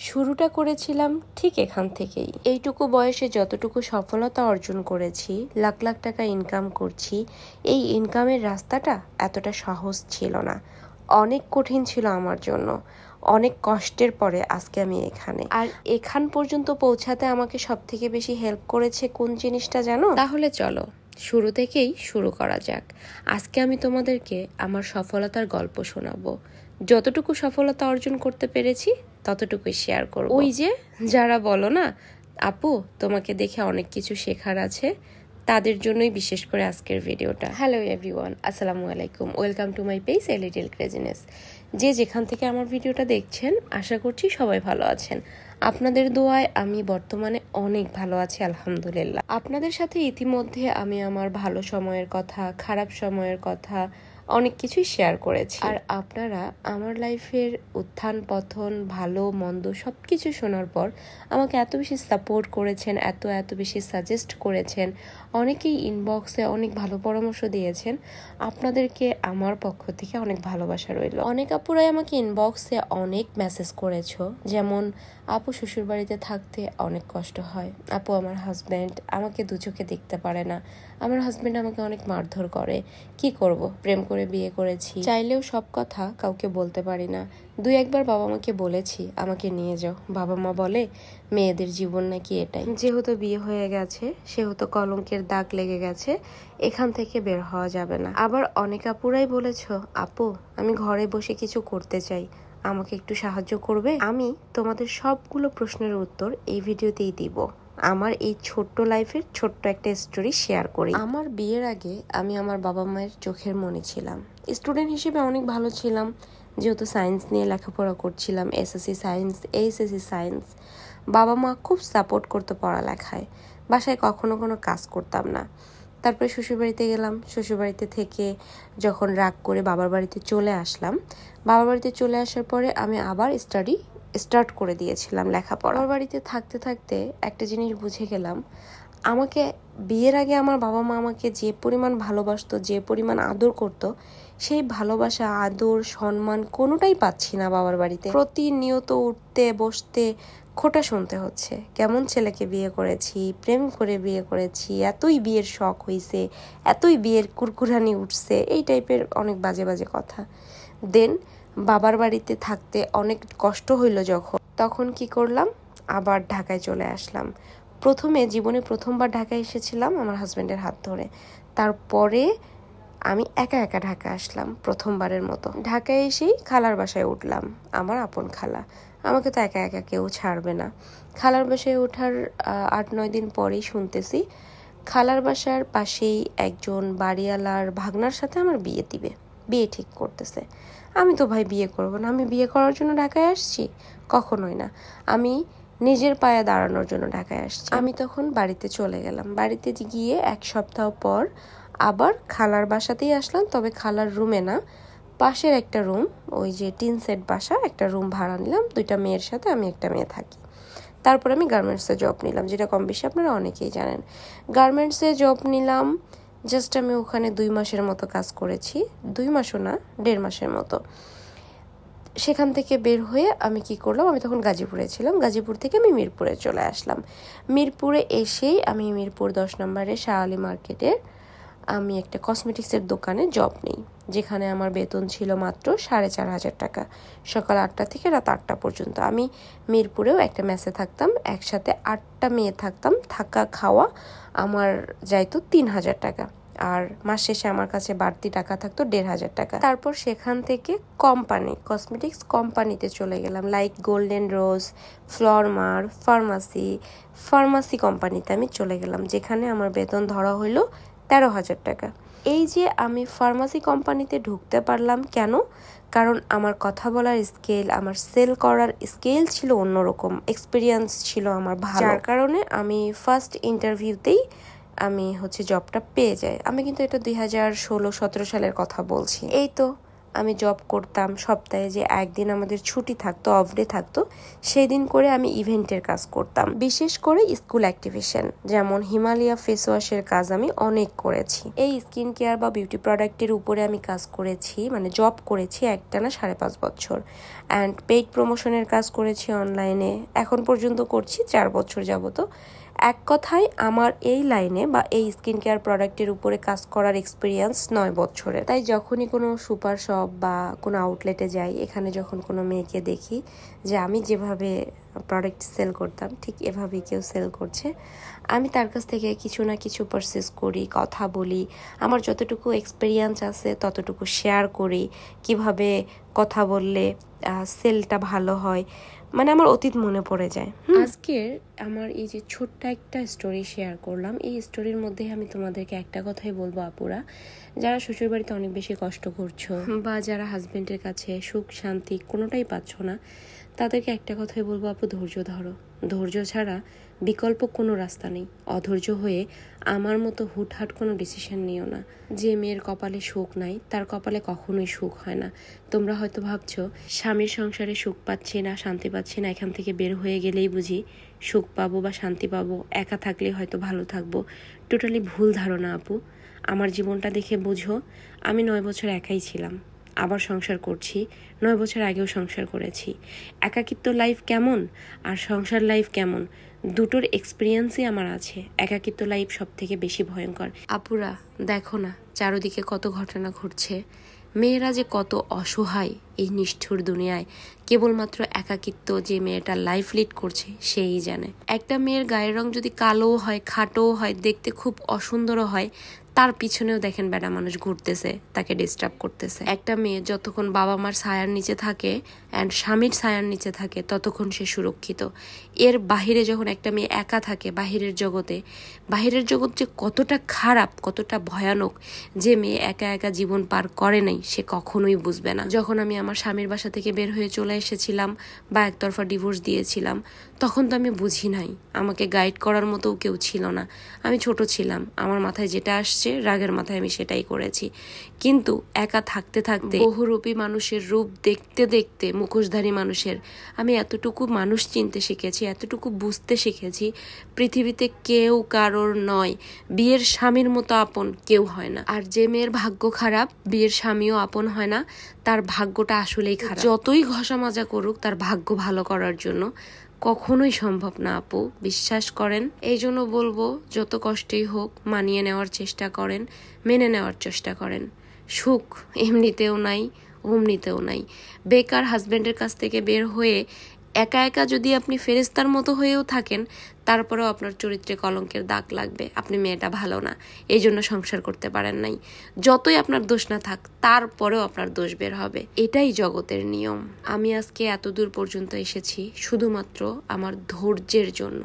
শুরুটা করেছিলাম ঠিক এখান থেকেই। এইটুকু বয়সে যতটুকু সফলতা অর্জন করেছি, লাখ লাখ টাকা ইনকাম করছি, এই ইনকামের রাস্তাটা এতটা সহজ ছিল না। অনেক কঠিন ছিল আমার জন্য। অনেক কষ্টের পরে আজকে আমি এখানে। আর এখান পর্যন্ত পৌঁছাতে আমাকে সবথেকে বেশি হেল্প করেছে কোন জিনিসটা জানো? তাহলে চলো শুরু থেকেই শুরু করা যাক। আজকে আমি তোমাদেরকে আমার সফলতার গল্প শোনাবো। যতটুকু সফলতা অর্জন করতে পেরেছি ততটুকুই শেয়ার করব। ওই যে যারা বলো না, আপু তোমাকে দেখে অনেক কিছু শেখার আছে, তাদের জন্যই বিশেষ করে আজকের ভিডিওটা। হ্যালো এভরিওয়ান, আসসালামু আলাইকুম, welcome to my page a little craziness. যে যেখান থেকে আমার ভিডিওটা দেখছেন, আশা করছি সবাই ভালো আছেন। আপনাদের দোয়ায় আমি বর্তমানে অনেক ভালো আছি, আলহামদুলিল্লাহ। আপনাদের সাথে ইতিমধ্যে আমি আমার ভালো সময়ের কথা, খারাপ সময়ের কথা অনেক কিছুই শেয়ার করেছি। আর আপনারা আমার লাইফের উত্থান পতন, ভালো মন্দ সবকিছু শোনার পর আমাকে এত বেশি সাপোর্ট করেছেন, এত বেশি সাজেস্ট করেছেন, অনেকেই ইনবক্সে অনেক ভালো পরামর্শ দিয়েছেন। আপনাদেরকে আমার পক্ষ থেকে অনেক ভালোবাসা রইল। অনেক আপুরাই আমাকে ইনবক্সে অনেক মেসেজ করেছো, যেমন আপু শ্বশুরবাড়িতে থাকতে অনেক কষ্ট হয়, আপু আমার হাজব্যান্ড আমাকে দু চোখে দেখতে পারে না, আমার হাজব্যান্ড আমাকে অনেক মারধর করে, কি করব, প্রেম করে বিয়ে করেছি, চাইলেও সব কথা কাউকে বলতে পারি না। দুই একবার বাবা মাকে বলেছি আমাকে নিয়ে যাও, বাবা মা বলে মেয়েদের জীবন নাকি এটাই, যেহেতু বিয়ে হয়ে গেছে সেহেতু কলঙ্কের দাগ লেগে গেছে, এখান থেকে বের হওয়া যাবে না। আবার অনেক আপুরাই বলেছ, আপু আমি ঘরে বসে কিছু করতে চাই, আমাকে একটু সাহায্য করবে? আমি তোমাদের সবগুলো প্রশ্নের উত্তর এই ভিডিওতেই দিব। আমার এই ছোট্ট লাইফের ছোট্ট একটা স্টোরি শেয়ার করি। আমার বিয়ের আগে আমি আমার বাবা মায়ের চোখের মনি ছিলাম। স্টুডেন্ট হিসেবে অনেক ভালো ছিলাম, যেহেতু সায়েন্স নিয়ে লেখাপড়া করছিলাম, এসএসসি সায়েন্স, এইচএসসি সায়েন্স। বাবা মা খুব সাপোর্ট করতো পড়ালেখায়, বাসায় কখনো কোনো কাজ করতাম না। তারপরে শ্বশুরবাড়িতে গেলাম, শ্বশুরবাড়িতে থেকে যখন রাগ করে বাবার বাড়িতে চলে আসলাম, বাবার বাড়িতে চলে আসার পরে আমি আবার স্টার্ট করে দিয়েছিলাম লেখাপড়া। আমার বাড়িতে থাকতে থাকতে একটা জিনিস বুঝে গেলাম, আমাকে বিয়ের আগে আমার বাবা মা আমাকে যে পরিমাণ ভালোবাসতো, যে পরিমাণ আদর করতো, সেই ভালোবাসা, আদর, সম্মান কোনোটাই পাচ্ছি না বাবার বাড়িতে। প্রতিনিয়ত উঠতে বসতে খোঁটা শুনতে হচ্ছে, কেমন ছেলেকে বিয়ে করেছি, প্রেম করে বিয়ে করেছি, এতই বিয়ের শখ হয়েছে, এতই বিয়ের কুরকুরানি উঠছে, এই টাইপের অনেক বাজে বাজে কথা। দেন বাবার বাড়িতে থাকতে অনেক কষ্ট হইল যখন, তখন কি করলাম, আবার ঢাকায় চলে আসলাম। জীবনে প্রথমবার ঢাকায় এসেছিলাম আমার হাজব্যান্ডের হাত ধরে। তারপরে আমি একা একা ঢাকা আসলাম প্রথমবারের মতো। ঢাকায় এসেই খালার বাসায় উঠলাম, আমার আপন খালা। আমাকে তো একা একা কেউ ছাড়বে না। খালার বাসায় ওঠার 8-9 দিন পরেই শুনতেছি খালার বাসার পাশেই একজন বাড়িওয়ালার ভাগনার সাথে আমার বিয়ে ঠিক করতেছে। আমি তো ভাই বিয়ে করব না, আমি বিয়ে করার জন্য ঢাকায় আসছি? কখনোই না, আমি নিজের পায়ে দাঁড়ানোর জন্য ঢাকায় আসছি। আমি তখন বাড়িতে চলে গেলাম। বাড়িতে গিয়ে 1 সপ্তাহ পর আবার খালার বাসাতেই আসলাম, তবে খালার রুমে না, পাশের একটা রুম, ওই যে টিন সেট বাসা, একটা রুম ভাড়া নিলাম 2টা মেয়ের সাথে, আমি একটা মেয়ে থাকি। তারপর আমি গার্মেন্টসে জব নিলাম, যেটা কম বেশি আপনারা অনেকেই জানেন। গার্মেন্টসে জব নিলাম, জাস্ট আমি ওখানে 2 মাসের মতো কাজ করেছি, 2 মাসও না, 1.5 মাসের মতো। সেখান থেকে বের হয়ে আমি কি করলাম, আমি তখন গাজীপুরে ছিলাম, গাজীপুর থেকে আমি মিরপুরে চলে আসলাম। মিরপুরে এসেই আমি মিরপুর 10 নম্বরে শাহ আলী মার্কেটে আমি একটা কসমেটিক্সের দোকানে জব নিই, যেখানে আমার বেতন ছিল মাত্র 4,500 টাকা, সকাল 8টা থেকে রাত 8টা পর্যন্ত। আমি মিরপুরেও একটা মেসে থাকতাম, একসাথে 8টা মেয়ে থাকতাম, থাকা খাওয়া আমার যাইতো 3,000 টাকা, আর মাস শেষে আমার কাছে বাড়তি টাকা থাকতো 1,500 টাকা। তারপর সেখান থেকে কসমেটিক্স কোম্পানিতে চলে গেলাম, লাইক গোল্ডেন রোজ, ফ্লোরমার, ফার্মাসি কোম্পানিতে আমি চলে গেলাম, যেখানে আমার বেতন ধরা হইলো 13,000 টাকা। এই যে আমি ফার্মাসি কোম্পানিতে ঢুকতে পারলাম কেন? কারণ আমার কথা বলার স্কেল, আমার সেল করার স্কেল ছিল অন্যরকম, এক্সপিরিয়েন্স ছিল আমার ভালো, যার কারণে আমি ফার্স্ট ইন্টারভিউতেই আমি জবটা পেয়ে যাই। আমি কিন্তু এটা 2016-17 সালের কথা বলছি। এই তো আমি জব করতাম, সপ্তাহে যে একদিন আমাদের ছুটি থাকতো, অফ ডে থাকতো, সেই দিন করে আমি ইভেন্টের কাজ করতাম। বিশেষ করে স্কুল অ্যাক্টিভিশন, যেমন হিমালয়া ফেস ওয়াশের কাজ আমি অনেক করেছি। এই স্কিন কেয়ার বা বিউটি প্রোডাক্টের উপরে আমি কাজ করেছি, মানে জব করেছি একটানা 5.5 বছর। অ্যান্ড পেইড প্রমোশনের কাজ করেছি অনলাইনে, এখন পর্যন্ত করছি 4 বছর যাবত। এক কথায় আমার এই লাইনে বা এই স্কিন কেয়ার প্রোডাক্টের উপরে কাজ করার এক্সপিরিয়েন্স 9 বছরের। তাই যখনই কোনো সুপার শপ বা কোনো আউটলেটে যাই, এখানে যখন কোনো মেয়েকে দেখি যে আমি যেভাবে প্রোডাক্ট সেল করতাম ঠিক এভাবেই কেউ সেল করছে, আমি তার কাছ থেকে কিছু না কিছু পারচেস করি, কথা বলি, আমার যতটুকু এক্সপিরিয়েন্স আছে ততটুকু শেয়ার করি, কিভাবে কথা বললে সেলটা ভালো হয়, মানে আমার অতীত মনে পড়ে যায়। আজকের আমার এই যে ছোট্ট একটা স্টোরি শেয়ার করলাম, এই স্টোরির মধ্যে আমি তোমাদেরকে একটা কথাই বলবো আপুরা, যারা শ্বশুরবাড়িতে অনেক বেশি কষ্ট করছো বা যারা হাজবেন্ডের কাছে সুখ শান্তি কোনোটাই পাচ্ছ না, তাদেরকে একটা কথাই বলবো, আপু ধৈর্য ধরো। ধৈর্য ছাড়া বিকল্প কোনো রাস্তা নেই। অধৈর্য হয়ে আমার মতো হুটহাট কোনো ডিসিশন নিও না। যে মেয়ের কপালে সুখ নাই তার কপালে কখনোই সুখ হয় না। তোমরা হয়তো ভাবছো স্বামীর সংসারে সুখ পাচ্ছি না, শান্তি পাচ্ছি না, এখান থেকে বের হয়ে গেলেই বুঝি সুখ পাবো বা শান্তি পাবো, একা থাকলে হয়তো ভালো থাকবো। টোটালি ভুল ধারণা আপু। আমার জীবনটা দেখে বুঝো, আমি 9 বছর একাই ছিলাম, আবার সংসার করছি, 9 বছর আগেও সংসার করেছি। একাকিত্ব লাইফ কেমন আর সংসার লাইফ কেমন, দুটোর এক্সপিরিয়েন্সই আমার আছে। একাকিত্ব লাইফ সব থেকে বেশি ভয়ঙ্কর। আপুরা দেখো না চারদিকে কত ঘটনা ঘটছে, মেয়েরা যে কত অসহায় এই নিষ্ঠুর দুনিয়ায়। কেবলমাত্র একাকিত্ব যে মেয়েটা লাইফ লিড করছে সেই জানে। একটা মেয়ের গায়ের রং যদি কালোও হয়, খাটোও হয়, দেখতে খুব অসুন্দরও হয়, তার পিছনেও দেখেন বেড়া মানুষ ঘুরতেছে, তাকে ডিস্টার্ব করতেছে। একটা মেয়ে যতক্ষণ বাবা মার ছায়ার নিচে থাকে অ্যান্ড স্বামীর ছায়ার নিচে থাকে ততক্ষণ সে সুরক্ষিত। এর বাহিরে যখন একটা মেয়ে একা থাকে বাহিরের জগতে, বাহিরের জগৎ যে কতটা খারাপ, কতটা ভয়ানক, যে মেয়ে একা একা জীবন পার করে নাই সে কখনোই বুঝবে না। যখন আমি আমার স্বামীর বাসা থেকে বের হয়ে চলে এসেছিলাম বা একতরফা ডিভোর্স দিয়েছিলাম, তখন তো আমি বুঝি নাই, আমাকে গাইড করার মতো কেউ ছিল না। আমি ছোট ছিলাম, আমার মাথায় যেটা আসছে রাগের মাথায় আমি সেটাই করেছি। কিন্তু একা থাকতে থাকতে বহুরূপী মানুষের রূপ দেখতে দেখতে, মুখোশধারী মানুষের, আমি এতটুকু মানুষ চিনতে শিখেছি, এতটুকু বুঝতে শিখেছি, পৃথিবীতে কেউ কারোর নয়, বিয়ের স্বামীর মতো আপন কেউ হয় না। আর যে মেয়ের ভাগ্য খারাপ, বিয়ের স্বামীও আপন হয় না, তার ভাগ্যটা আসলেই খারাপ। যতই ঘষা মাজা করুক তার ভাগ্য ভালো করার জন্য কখনোই সম্ভব না আপু, বিশ্বাস করেন। এই জন্য বলবো যত কষ্টই হোক মানিয়ে নেওয়ার চেষ্টা করেন, মেনে নেওয়ার চেষ্টা করেন। সুখ এমনিতেও নাই, অমনিতেও নাই। বেকার হাজবেন্ডের কাছ থেকে বের হয়ে একা একা যদি আপনি ফেরেস্তার মতো হয়েও থাকেন, তারপরেও আপনার চরিত্রে কলঙ্কের দাগ লাগবে, আপনি মেয়েটা ভালো না, এই জন্য সংসার করতে পারেন নাই। যতই আপনার দোষ না থাক তারপরেও আপনার দোষ বের হবে, এটাই জগতের নিয়ম। আমি আজকে এতদূর পর্যন্ত এসেছি শুধুমাত্র আমার ধৈর্যের জন্য।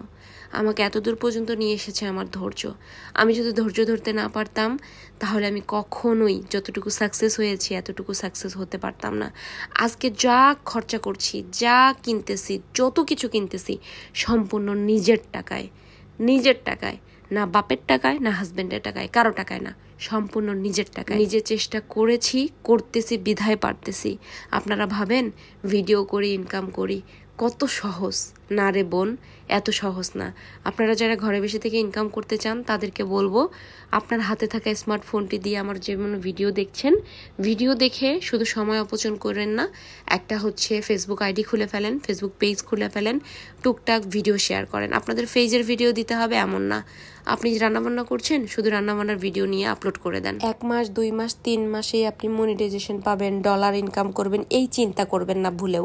আমাকে এতদূর পর্যন্ত নিয়ে এসেছে আমার ধৈর্য। আমি যদি ধৈর্য ধরতে না পারতাম তাহলে আমি কখনোই যতটুকু সাকসেস হয়েছি এতটুকু সাকসেস হতে পারতাম না। আজকে যা খরচা করছি, যা কিনতেছি, যত কিছু কিনতেছি সম্পূর্ণ নিজের টাকায়, নিজের টাকায়, না বাপের টাকায় না হাজবেন্ডের টাকায়, কারো টাকায় না, সম্পূর্ণ নিজের টাকায়। নিজে চেষ্টা করেছি, করতেছি, বিধায় পারতেছি। আপনারা ভাবেন ভিডিও করি, ইনকাম করি, কত সহজ না রে বোন, এত সহজ না। আপনারা যারা ঘরে বসে থেকে ইনকাম করতে চান তাদেরকে বলবো, আপনার হাতে থাকা স্মার্টফোনটি দিয়ে আমার যেমন ভিডিও দেখছেন, ভিডিও দেখে শুধু সময় অপচয় করেন না, একটা হচ্ছে ফেসবুক আইডি খুলে ফেলেন, ফেসবুক পেজ খুলে ফেলেন, টুকটাক ভিডিও শেয়ার করেন। আপনাদের পেজের ভিডিও দিতে হবে এমন না, আপনি রান্নাবান্না করছেন শুধু রান্নাবান্নার ভিডিও নিয়ে আপলোড করে দেন। 1 মাস 2 মাস 3 মাসেই আপনি মনিটাইজেশন পাবেন, ডলার ইনকাম করবেন, এই চিন্তা করবেন না ভুলেও।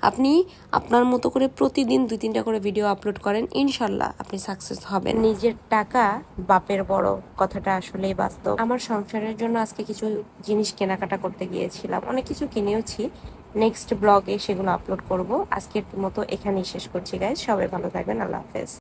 আপনি আপনার মতো করে প্রতিদিন 2-3টা করে ভিডিও আপলোড করেন, ইনশাল্লাহ আপনি সাকসেস হবেন। নিজের টাকা বাপের বড়, কথাটা আসলেই বাস্তব। আমার সংসারের জন্য আজকে কিছু জিনিস কেনাকাটা করতে গিয়েছিলাম, অনেক কিছু কিনেওছি। নেক্সট ব্লগে সেগুলো আপলোড করব। আজকের মতো এখানেই শেষ করছি গাইজ, সবাই ভালো থাকবেন, আল্লাহ হাফেজ।